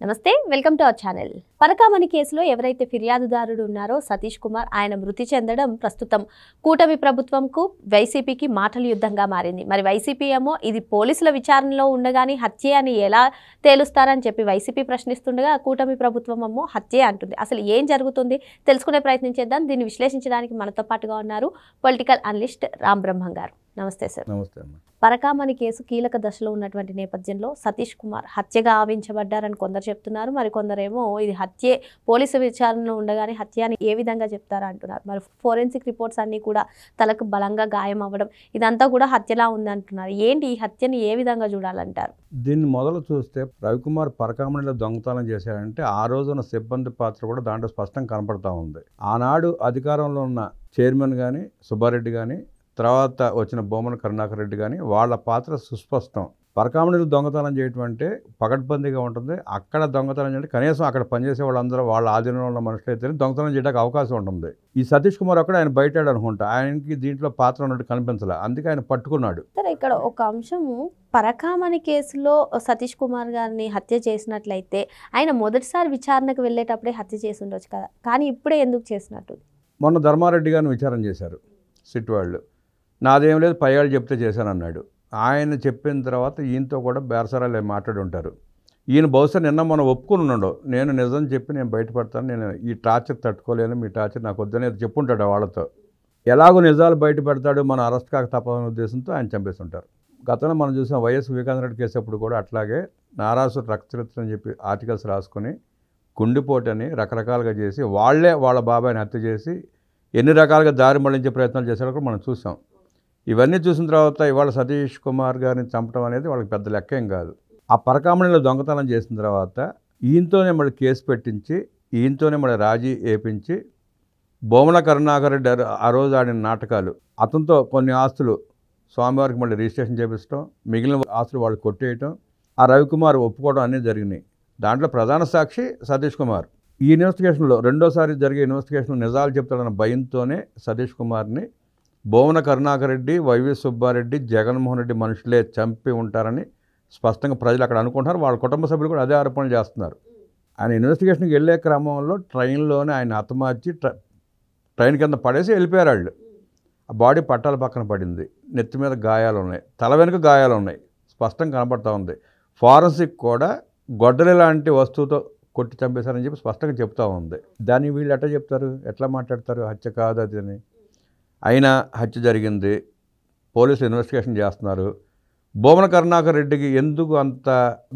నమస్తే, welcome to our channel. Parakamani కేసులో ఎవరైతే ఫిర్యాదుదారుడు ఉన్నారో సతీష్ కుమార్ ఆయన మృతి చెందడం ప్రస్తుతం కూటమి ప్రభుత్వంకు వైసీపీకి మాటల యుద్ధంగా మారింది. మరి వైసీపీ ఏమో ఇది పోలీసుల విచారణలో ఉండగానే హత్య అని ఎలా తేలుస్తారని చెప్పి వైసీపీ ప్రశ్నిస్తుండగా కూటమి ప్రభుత్వం ఏమో హత్య అంటుంది. అసలు ఏం జరుగుతుంది తెలుసుకునే ప్రయత్నం చేద్దాం. దీన్ని విశ్లేషించడానికి మనతో పాటుగా ఉన్నారు పొలిటికల్ అనలిస్ట్ రామ్ బ్రహ్మం గారు. నమస్తే సార్. నమస్తే అమ్మ. పరకామణి కేసు కీలక దశలో ఉన్నటువంటి నేపథ్యంలో సతీష్ కుమార్ హత్యగా ఆవించబడ్డారని కొందరు చెప్తున్నారు. మరి కొందరేమో ఇది హత్యే, పోలీసు విచారణలో ఉండగానే హత్య అని ఏ విధంగా చెప్తారా అంటున్నారు. మరి ఫోరెన్సిక్ రిపోర్ట్స్ అన్నీ కూడా తలకు బలంగా గాయం అవ్వడం ఇదంతా కూడా హత్యలా ఉందంటున్నారు. ఏంటి ఈ హత్యని ఏ విధంగా చూడాలంటారు? దీన్ని మొదలు చూస్తే రవికుమార్ పరకామణిలో దొంగతనం చేశాడంటే ఆ రోజున సిబ్బంది పాత్ర కూడా దాంట్లో స్పష్టంగా కనపడతా ఉంది. ఆనాడు అధికారంలో ఉన్న చైర్మన్ కానీ సుబ్బారెడ్డి కానీ తర్వాత వచ్చిన బొమ్మన కరుణాకర్ రెడ్డి కానీ వాళ్ళ పాత్ర సుస్పష్టం. పరకామణిలో దొంగతనం చేయటం అంటే పకడ్బందీగా ఉంటుంది. అక్కడ దొంగతనం చేయంటే కనీసం అక్కడ పనిచేసే వాళ్ళందరూ వాళ్ళ ఆధీనంలో ఉన్న మనుషులైతే దొంగతనం చేయడానికి అవకాశం ఉంటుంది. ఈ సతీష్ కుమార్ అక్కడ ఆయన బయటాడు అనుకుంటా, ఆయనకి దీంట్లో పాత్ర ఉన్నట్టు కనిపించలే, అందుకే ఆయన పట్టుకున్నాడు. సరే, ఇక్కడ ఒక అంశము, పరకామణి కేసులో సతీష్ కుమార్ గారిని హత్య చేసినట్లయితే ఆయన మొదటిసారి విచారణకు వెళ్ళేటప్పుడే హత్య చేసి ఉండొచ్చు కదా, కానీ ఇప్పుడే ఎందుకు చేసినట్టు? మొన్న ధర్మారెడ్డి గారిని విచారణ చేశారు సిట్ వాళ్ళు. నాదేం లేదు, పై వాళ్ళు చెప్తే చేశానన్నాడు. ఆయన చెప్పిన తర్వాత ఈయనతో కూడా బేరసరాలు మాట్లాడి ఉంటారు. ఈయన బహుశా నిన్న మనం ఒప్పుకుని ఉన్నాడు, నేను నిజం చెప్పి నేను బయటపడతాను, నేను ఈ టార్చర్ తట్టుకోలేను, మీ టార్చర్ నాకు వద్దని చెప్పుంటాడు వాళ్ళతో. ఎలాగో నిజాలు బయటపడతాడు, మన అరెస్ట్ కాక తప్పదనే ఉద్దేశంతో ఆయన చంపేస్తుంటారు. గతంలో మనం చూసిన వైఎస్ వివేకానంద రెడ్డి కేసు అప్పుడు కూడా అట్లాగే నారాసు రక్తచరిత్ర అని చెప్పి ఆర్టికల్స్ రాసుకొని గుండెపోటని రకరకాలుగా చేసి వాళ్ళే వాళ్ళ బాబాయిని హత్య చేసి ఎన్ని రకాలుగా దారి మళ్లించే ప్రయత్నాలు చేశారో కూడా మనం చూసాం. ఇవన్నీ చూసిన తర్వాత ఇవాళ సతీష్ కుమార్ గారిని చంపడం అనేది వాళ్ళకి పెద్ద లెక్క ఏం కాదు. ఆ పరకామణిలో దొంగతనం చేసిన తర్వాత ఈయనతోనే మళ్ళీ కేసు పెట్టించి ఈయనతోనే మళ్ళీ రాజీ వేయించి బొమ్మన కరుణాకర్ రెడ్డి ఆ రోజు ఆడిన నాటకాలు, అతనితో కొన్ని ఆస్తులు స్వామివారికి మళ్ళీ రిజిస్ట్రేషన్ చేపించడం, మిగిలిన ఆస్తులు వాళ్ళు కొట్టేయటం, ఆ రవికుమార్ ఒప్పుకోవడం అన్నీ జరిగినాయి. దాంట్లో ప్రధాన సాక్షి సతీష్ కుమార్. ఈ ఇన్వెస్టిగేషన్లో రెండోసారి జరిగే ఇన్వెస్టిగేషన్లో నిజాలు చెప్తాడన్న భయంతోనే సతీష్ కుమార్ని బొమ్మన కరుణాకర్ రెడ్డి, వైవి సుబ్బారెడ్డి, జగన్మోహన్ రెడ్డి మనుషులే చంపి ఉంటారని స్పష్టంగా ప్రజలు అక్కడ అనుకుంటున్నారు. వాళ్ళ కుటుంబ సభ్యులు కూడా అదే ఆరోపణలు చేస్తున్నారు. ఆయన ఇన్వెస్టిగేషన్కి వెళ్ళే క్రమంలో ట్రైన్లోనే ఆయన హతమార్చి ట్రైన్ కింద పడేసి వెళ్ళిపోయారు వాళ్ళు. ఆ బాడీ పట్టాల పక్కన పడింది, నెత్తి మీద గాయాలు ఉన్నాయి, తల వెనుక గాయాలు ఉన్నాయి, స్పష్టంగా కనపడతా ఉంది. ఫారెన్సిక్ కూడా గొడ్డలి లాంటి వస్తువుతో కొట్టి చంపేశారని చెప్పి స్పష్టంగా చెప్తా ఉంది. దాన్ని వీళ్ళు ఎట్లా చెప్తారు, ఎట్లా మాట్లాడతారు? హత్య కాదు అది అని. అయినా హత్య జరిగింది, పోలీసులు ఇన్వెస్టిగేషన్ చేస్తున్నారు. బొమ్మన కరుణాకర్ రెడ్డికి ఎందుకు అంత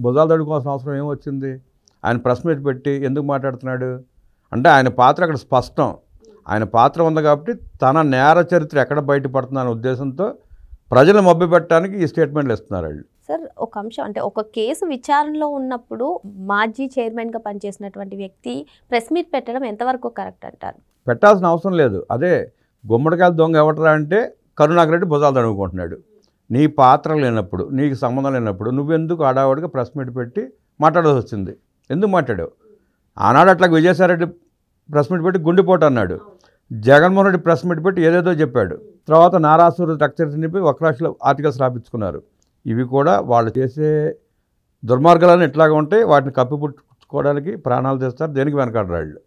భుజాలు తడుకోవాల్సిన అవసరం ఏమొచ్చింది? ఆయన ప్రెస్ మీట్ పెట్టి ఎందుకు మాట్లాడుతున్నాడు అంటే ఆయన పాత్ర అక్కడ స్పష్టం. ఆయన పాత్ర ఉంది కాబట్టి తన నేర చరిత్ర ఎక్కడ బయటపడుతుందనే ఉద్దేశంతో ప్రజలు మభ్యపెట్టడానికి ఈ స్టేట్మెంట్లు ఇస్తున్నారు వాళ్ళు. సార్, ఒక అంశం అంటే ఒక కేసు విచారణలో ఉన్నప్పుడు మాజీ చైర్మన్గా పనిచేసినటువంటి వ్యక్తి ప్రెస్ మీట్ పెట్టడం ఎంతవరకు కరెక్ట్ అంటారు? పెట్టాల్సిన అవసరం లేదు. అదే గుమ్మడికాయల దొంగ ఎవటరా అంటే కరుణాకర్ రెడ్డి భుజాలు తడుముకుంటున్నాడు. నీ పాత్ర లేనప్పుడు, నీకు సంబంధం లేనప్పుడు నువ్వెందుకు ఆడావాడిగా ప్రెస్ మీట్ పెట్టి మాట్లాడాల్సి వచ్చింది? ఎందుకు మాట్లాడావు? ఆనాడు అట్లా విజయసాయిరెడ్డి ప్రెస్ మీట్ పెట్టి గుండెపోటు అన్నాడు, జగన్మోహన్ రెడ్డి ప్రెస్ మీట్ పెట్టి ఏదేదో చెప్పాడు. తర్వాత నారాసు రక్తచరిత్ర నింపి ఒక రాష్ట్రంలో ఆర్టికల్స్ రాపించుకున్నారు. ఇవి కూడా వాళ్ళు చేసే దుర్మార్గాలను ఎట్లాగా ఉంటాయి, వాటిని కప్పిపుచ్చుకోవడానికి ప్రాణాలు తెస్తారు, దేనికి వెనకాడరాళ్ళు.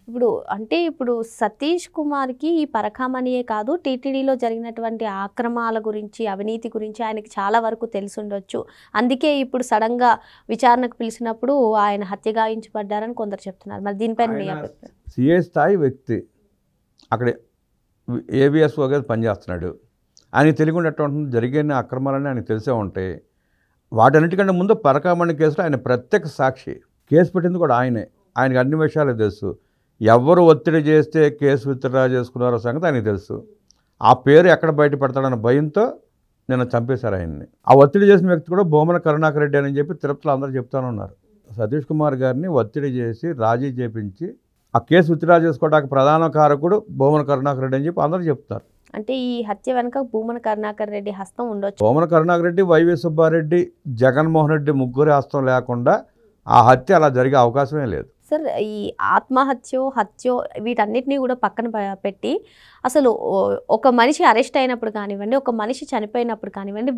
ఇప్పుడు సతీష్ కుమార్కి ఈ పరకామణియే కాదు, టీటీడీలో జరిగినటువంటి ఆక్రమాల గురించి, అవినీతి గురించి ఆయనకి చాలా వరకు తెలిసుండొచ్చు. అందుకే ఇప్పుడు సడన్గా విచారణకు పిలిచినప్పుడు ఆయన హత్య గావించబడ్డారని కొందరు చెప్తున్నారు. మరి దీనిపైన సిఐ స్థాయి వ్యక్తి అక్కడ ఏబిఎస్ఓగా పనిచేస్తున్నాడు. ఆయనకి తెలియకుండా ఎట్లా ఉంటుంది? జరిగిన అక్రమాలని ఆయనకు తెలిసే ఉంటాయి. వాటన్నిటికంటే ముందు పరకామణి కేసులో ఆయన ప్రత్యక్ష సాక్షి. కేసు పెట్టింది కూడా ఆయనే. ఆయనకు అన్ని విషయాలు తెలుసు. ఎవరు ఒత్తిడి చేస్తే కేసు విత్డ్రా చేసుకున్నారో సంగతి ఆయనకు తెలుసు. ఆ పేరు ఎక్కడ బయటపడతాడన్న భయంతో నిన్న చంపేశారు ఆయన్ని. ఆ ఒత్తిడి చేసిన వ్యక్తి కూడా బొమ్మన కరుణాకర్ రెడ్డి అని చెప్పి తిరుపతిలో అందరూ చెప్తానే ఉన్నారు. సతీష్ కుమార్ గారిని ఒత్తిడి చేసి రాజీ చేపించి ఆ కేసు విత్డ్రా చేసుకోవడానికి ప్రధాన కారకుడు బొమ్మన కరుణాకర్ రెడ్డి అని చెప్పి అందరూ చెప్తారు. అంటే ఈ హత్య వెనుక బొమ్మన కరుణాకర్ రెడ్డి హస్తం ఉండొచ్చు. బొమ్మన కరుణాకర్ రెడ్డి, వైవి సుబ్బారెడ్డి, జగన్మోహన్ రెడ్డి ముగ్గురి హస్తం లేకుండా ఆ హత్య అలా జరిగే అవకాశమే లేదు. సార్ ఈ ఆత్మహత్యో హత్యో వీటన్నిటినీ కూడా పక్కన పెట్టి అసలు ఒక మనిషి అరెస్ట్ అయినప్పుడు కానివ్వండి, ఒక మనిషి చనిపోయినప్పుడు కానివ్వండి,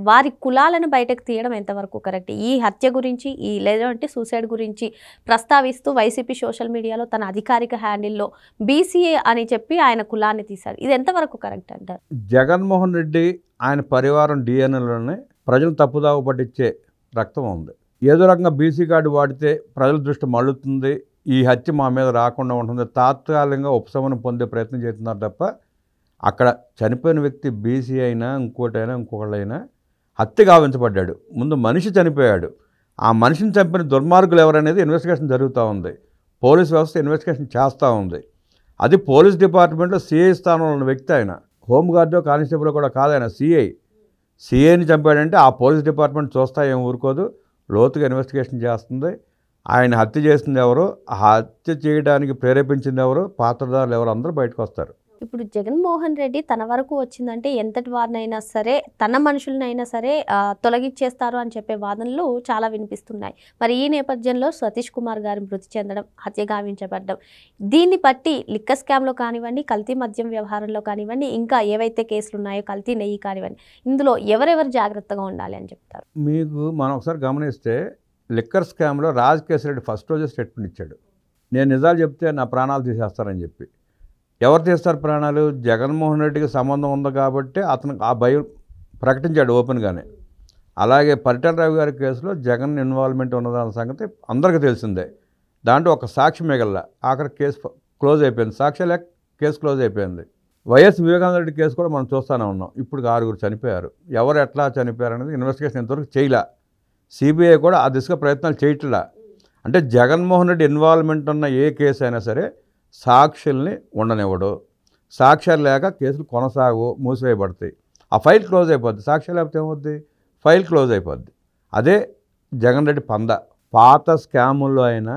వారి కులాలను బయటకు తీయడం ఎంతవరకు కరెక్ట్? ఈ హత్య గురించి లేదంటే సూసైడ్ గురించి ప్రస్తావిస్తూ వైసీపీ సోషల్ మీడియాలో తన అధికారిక హ్యాండిల్లో బీసీఏ అని చెప్పి ఆయన కులాన్ని తీశారు. ఇది ఎంతవరకు కరెక్ట్ అంటారు? జగన్మోహన్ రెడ్డి ఆయన పరివారం డిఎన్ఏలోనే ప్రజలు తప్పుదావ పట్టించే రక్తం ఉంది. ఏదో రకంగా బీసీ కార్డు వాడితే ప్రజల దృష్టి మళ్ళుతుంది, ఈ హత్య మా మీద రాకుండా ఉంటుంది, తాత్కాలికంగా ఉపశమనం పొందే ప్రయత్నం చేస్తున్నారు తప్ప అక్కడ చనిపోయిన వ్యక్తి బీసీ అయినా ఇంకొకళ్ళైనా హత్య గావించబడ్డాడు. ముందు మనిషి చనిపోయాడు. ఆ మనిషిని చంపిన దుర్మార్గులు ఎవరనేది ఇన్వెస్టిగేషన్ జరుగుతూ ఉంది. పోలీస్ వ్యవస్థ ఇన్వెస్టిగేషన్ చేస్తూ ఉంది. అది పోలీస్ డిపార్ట్మెంట్లో సిఐ స్థానంలో ఉన్న వ్యక్తి ఆయన. హోంగార్డో కానిస్టేబుల్ కూడా కాదు, ఆయన సిఐని చంపాడంటే ఆ పోలీస్ డిపార్ట్మెంట్ చూస్తా ఏం ఊరుకోదు, లోతుగా ఇన్వెస్టిగేషన్ చేస్తుంది. ఆయన హత్య చేసింది ఎవరు, హత్య చేయడానికి ప్రేరేపించింది ఎవరు, పాత్రదారులు ఎవరు, అందరూ బయటకు వస్తారు. ఇప్పుడు జగన్మోహన్ రెడ్డి తన వరకు వచ్చిందంటే ఎంతటి వారినైనా సరే, తన మనుషులనైనా సరే తొలగించేస్తారు అని చెప్పే వాదనలు చాలా వినిపిస్తున్నాయి. మరి ఈ నేపథ్యంలో సతీష్ కుమార్ గారి మృతి చెందడం, హత్య గావించబడడం, దీన్ని బట్టి లిక్కర్ స్కామ్లో కానివ్వండి, కల్తీ మద్యం వ్యవహారంలో కానివ్వండి, ఇంకా ఏవైతే కేసులు ఉన్నాయో కల్తీ నెయ్యి కానివ్వండి, ఇందులో ఎవరెవరు జాగ్రత్తగా ఉండాలి అని చెప్తారు? మీకు మనం ఒకసారి గమనిస్తే లిక్కర్ స్కామ్లో రాజకేశ్వర ఫస్ట్ రోజే స్టేట్మెంట్ ఇచ్చాడు, నేను నిజాలు చెప్తే నా ప్రాణాలు తీసేస్తారని చెప్పి. ఎవరు తీస్తారు ప్రాణాలు? జగన్మోహన్ రెడ్డికి సంబంధం ఉంది కాబట్టి అతను ఆ భయం ప్రకటించాడు ఓపెన్గానే. అలాగే పరిటాల రవి గారి కేసులో జగన్ ఇన్వాల్వ్మెంట్ ఉన్నదన్న సంగతి అందరికీ తెలిసిందే. దాంట్లో ఒక సాక్షి మిగల్లా, ఆఖరి కేసు క్లోజ్ అయిపోయింది. సాక్షి లేక కేసు క్లోజ్ అయిపోయింది. వైఎస్ వివేకానంద రెడ్డి కేసు కూడా మనం చూస్తూనే ఉన్నాం. ఇప్పుడు 6 చనిపోయారు. ఎవరు ఎట్లా చనిపోయారు అనేది ఇన్వెస్టిగేషన్ ఇంతవరకు చేయలే. సిబిఐ కూడా ఆ దిశగా ప్రయత్నాలు చేయట్లా. అంటే జగన్మోహన్ రెడ్డి ఇన్వాల్వ్మెంట్ ఉన్న ఏ కేసు అయినా సరే సాక్షుల్ని ఉండనివ్వడు. సాక్ష్యాలు లేక కేసులు మూసివేయబడతాయి. ఆ ఫైల్ క్లోజ్ అయిపోద్ది. సాక్ష్యాలు లేకపోతే ఏమవుద్ది? ఫైల్ క్లోజ్ అయిపోద్ది. అదే జగన్ రెడ్డి పంద. పాత స్కాముల్లో అయినా,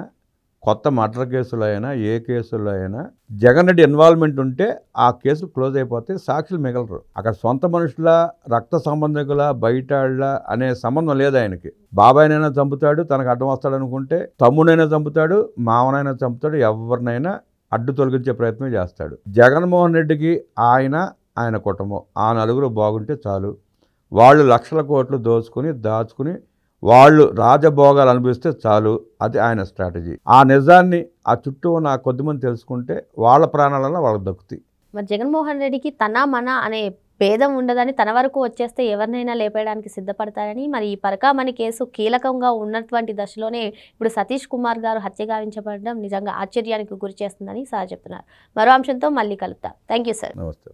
కొత్త మర్డర్ కేసులో అయినా, ఏ కేసుల్లో అయినా జగన్ రెడ్డి ఇన్వాల్వ్మెంట్ ఉంటే ఆ కేసులు క్లోజ్ అయిపోతే సాక్షులు మిగలరు. అక్కడ సొంత మనుషుల, రక్త సంబంధికుల, బయటాళ్ళ అనే సంబంధం లేదు ఆయనకి. బాబాయినైనా చంపుతాడు, తనకు అడ్డం వస్తాడు అనుకుంటే, తమ్ముడైనా చంపుతాడు, మావనైనా చంపుతాడు, ఎవరినైనా అడ్డు తొలగించే ప్రయత్నం చేస్తాడు. జగన్మోహన్ రెడ్డికి ఆయన కుటుంబం, ఆ నలుగురు బాగుంటే చాలు. వాళ్ళు లక్షల కోట్లు దాచుకుని వాళ్ళు రాజభోగాలు అనిపిస్తే చాలు. అది ఆయన స్ట్రాటజీ. ఆ నిజాన్ని ఆ చుట్టూ ఉన్న కొద్దిమంది తెలుసుకుంటే వాళ్ళ ప్రాణాలన్నా వాళ్ళకి దక్కుతాయి. మరి జగన్మోహన్ రెడ్డికి తన మన అనే భేదం ఉండదని, తన వరకు వచ్చేస్తే ఎవరినైనా లేపేయడానికి సిద్ధపడతారని, మరి ఈ పరకామణి కేసు కీలకంగా ఉన్నటువంటి దశలోనే ఇప్పుడు సతీష్ కుమార్ గారు హత్య గావించబడడం నిజంగా ఆశ్చర్యానికి గురి చేస్తుందని సార్ చెప్తున్నారు. మరో అంశంతో మళ్ళీ కలుద్దాం. Thank you sir. నమస్తే.